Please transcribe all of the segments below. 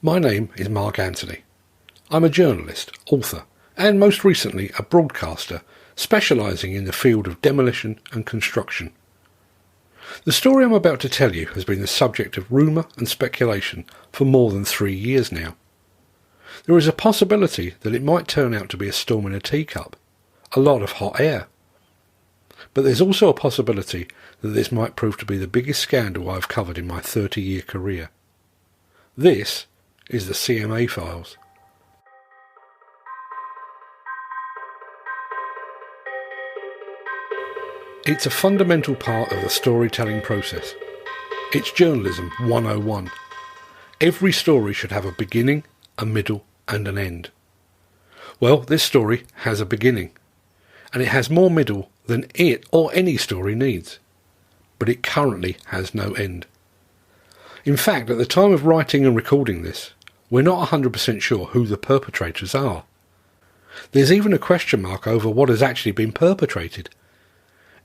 My name is Mark Anthony. I'm a journalist, author, and most recently a broadcaster specialising in the field of demolition and construction. The story I'm about to tell you has been the subject of rumour and speculation for more than 3 years now. There is a possibility that it might turn out to be a storm in a teacup, a lot of hot air. But there's also a possibility that this might prove to be the biggest scandal I've covered in my 30-year career. This is the CMA Files. It's a fundamental part of the storytelling process. It's journalism 101. Every story should have a beginning, a middle, and an end. Well, this story has a beginning, and it has more middle than it or any story needs. But it currently has no end. In fact, at the time of writing and recording this, we're not 100% sure who the perpetrators are. There's even a question mark over what has actually been perpetrated.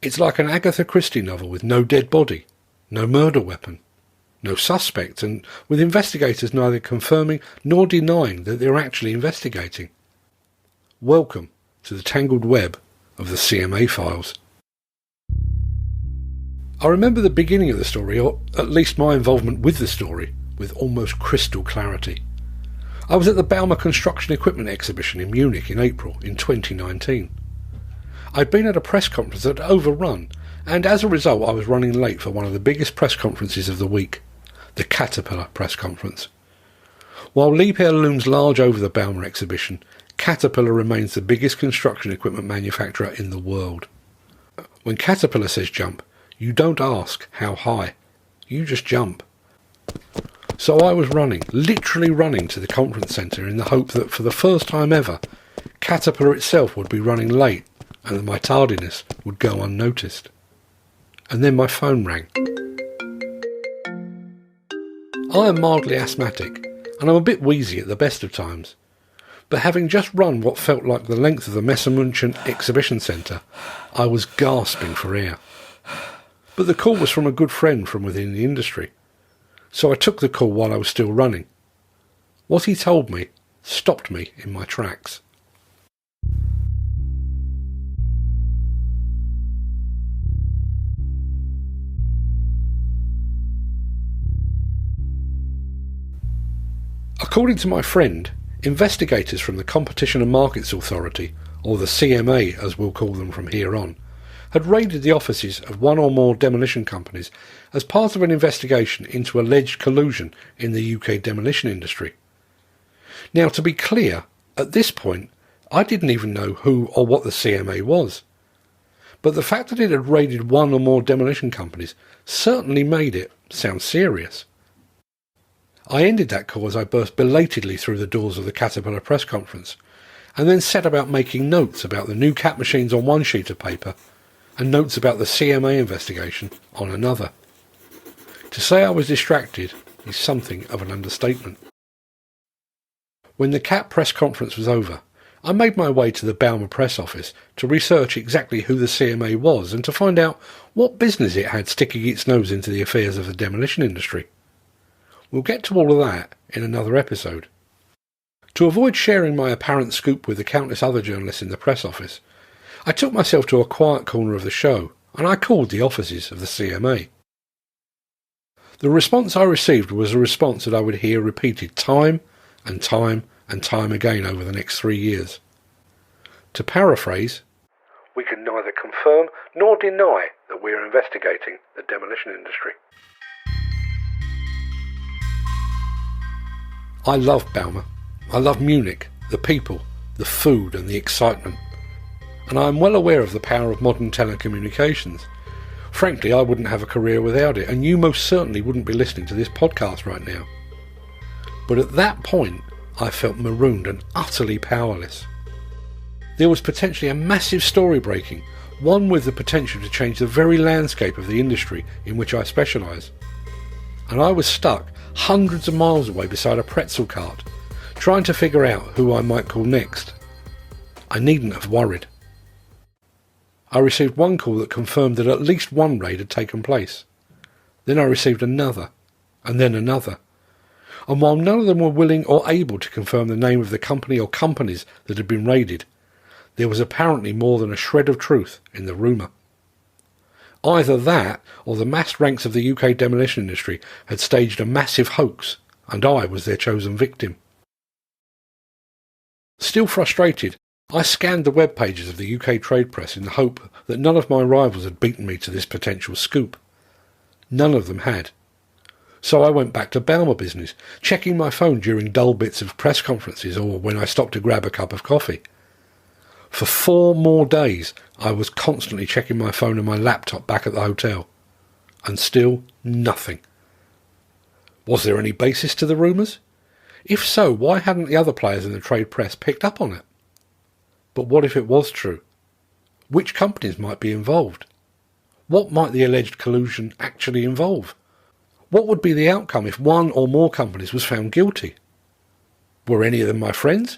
It's like an Agatha Christie novel with no dead body, no murder weapon, no suspect, and with investigators neither confirming nor denying that they're actually investigating. Welcome to the tangled web of the CMA Files. I remember the beginning of the story, or at least my involvement with the story, with almost crystal clarity. I was at the Bauma Construction Equipment Exhibition in Munich in April in 2019. I'd been at a press conference that had overrun, and as a result I was running late for one of the biggest press conferences of the week, the Caterpillar press conference. While Liebherr looms large over the Bauma exhibition, Caterpillar remains the biggest construction equipment manufacturer in the world. When Caterpillar says jump, you don't ask how high, you just jump. So I was running, literally running to the conference centre in the hope that for the first time ever, Caterpillar itself would be running late and that my tardiness would go unnoticed. And then my phone rang. I am mildly asthmatic, and I'm a bit wheezy at the best of times. But having just run what felt like the length of the Messermünchen exhibition centre, I was gasping for air. But the call was from a good friend from within the industry, so I took the call while I was still running. What he told me stopped me in my tracks. According to my friend, investigators from the Competition and Markets Authority, or the CMA as we'll call them from here on, had raided the offices of one or more demolition companies as part of an investigation into alleged collusion in the UK demolition industry. Now, to be clear, at this point, I didn't even know who or what the CMA was. But the fact that it had raided one or more demolition companies certainly made it sound serious. I ended that call as I burst belatedly through the doors of the Caterpillar press conference, and then set about making notes about the new cap machines on one sheet of paper, and notes about the CMA investigation on another. To say I was distracted is something of an understatement. When the CAP press conference was over, I made my way to the Bauma press office to research exactly who the CMA was and to find out what business it had sticking its nose into the affairs of the demolition industry. We'll get to all of that in another episode. To avoid sharing my apparent scoop with the countless other journalists in the press office, I took myself to a quiet corner of the show and I called the offices of the CMA. The response I received was a response that I would hear repeated time and time and time again over the next 3 years. To paraphrase, "We can neither confirm nor deny that we are investigating the demolition industry." I love Bauma. I love Munich, the people, the food and the excitement. And I am well aware of the power of modern telecommunications. Frankly, I wouldn't have a career without it, and you most certainly wouldn't be listening to this podcast right now. But at that point, I felt marooned and utterly powerless. There was potentially a massive story breaking, one with the potential to change the very landscape of the industry in which I specialise. And I was stuck hundreds of miles away beside a pretzel cart, trying to figure out who I might call next. I needn't have worried. I received one call that confirmed that at least one raid had taken place. Then I received another, and then another. and while none of them were willing or able to confirm the name of the company or companies that had been raided, there was apparently more than a shred of truth in the rumour. Either that, or the massed ranks of the UK demolition industry had staged a massive hoax, and I was their chosen victim. Still frustrated, I scanned the web pages of the UK trade press in the hope that none of my rivals had beaten me to this potential scoop. None of them had. So I went back to Balmer business, checking my phone during dull bits of press conferences or when I stopped to grab a cup of coffee. For 4 more days, I was constantly checking my phone and my laptop back at the hotel. And still nothing. Was there any basis to the rumours? If so, why hadn't the other players in the trade press picked up on it? But what if it was true? Which companies might be involved? What might the alleged collusion actually involve? What would be the outcome if one or more companies was found guilty? Were any of them my friends?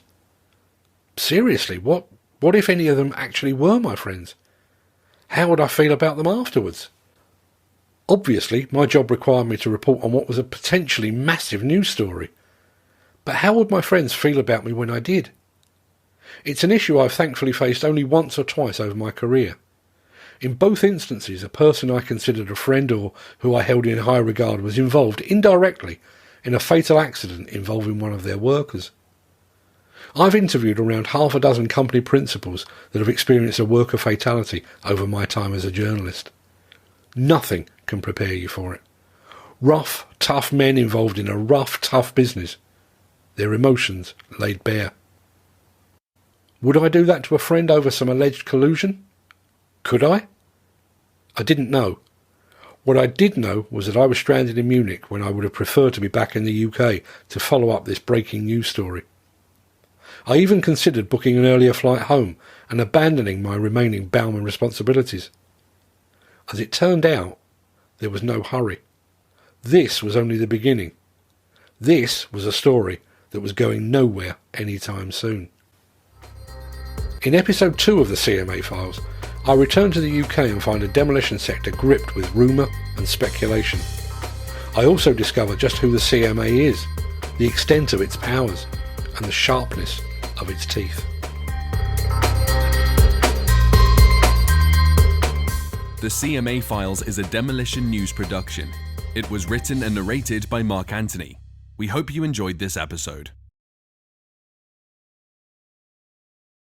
Seriously, what if any of them actually were my friends? How would I feel about them afterwards? Obviously, my job required me to report on what was a potentially massive news story. But how would my friends feel about me when I did? It's an issue I've thankfully faced only once or twice over my career. In both instances, a person I considered a friend or who I held in high regard was involved indirectly in a fatal accident involving one of their workers. I've interviewed around half a dozen company principals that have experienced a worker fatality over my time as a journalist. Nothing can prepare you for it. Rough, tough men involved in a rough, tough business. Their emotions laid bare. Would I do that to a friend over some alleged collusion? Could I? I didn't know. What I did know was that I was stranded in Munich when I would have preferred to be back in the UK to follow up this breaking news story. I even considered booking an earlier flight home and abandoning my remaining Balmer responsibilities. As it turned out, there was no hurry. This was only the beginning. This was a story that was going nowhere anytime soon. In episode 2 of the CMA Files, I return to the UK and find a demolition sector gripped with rumour and speculation. I also discover just who the CMA is, the extent of its powers, and the sharpness of its teeth. The CMA Files is a demolition news production. It was written and narrated by Mark Anthony. We hope you enjoyed this episode.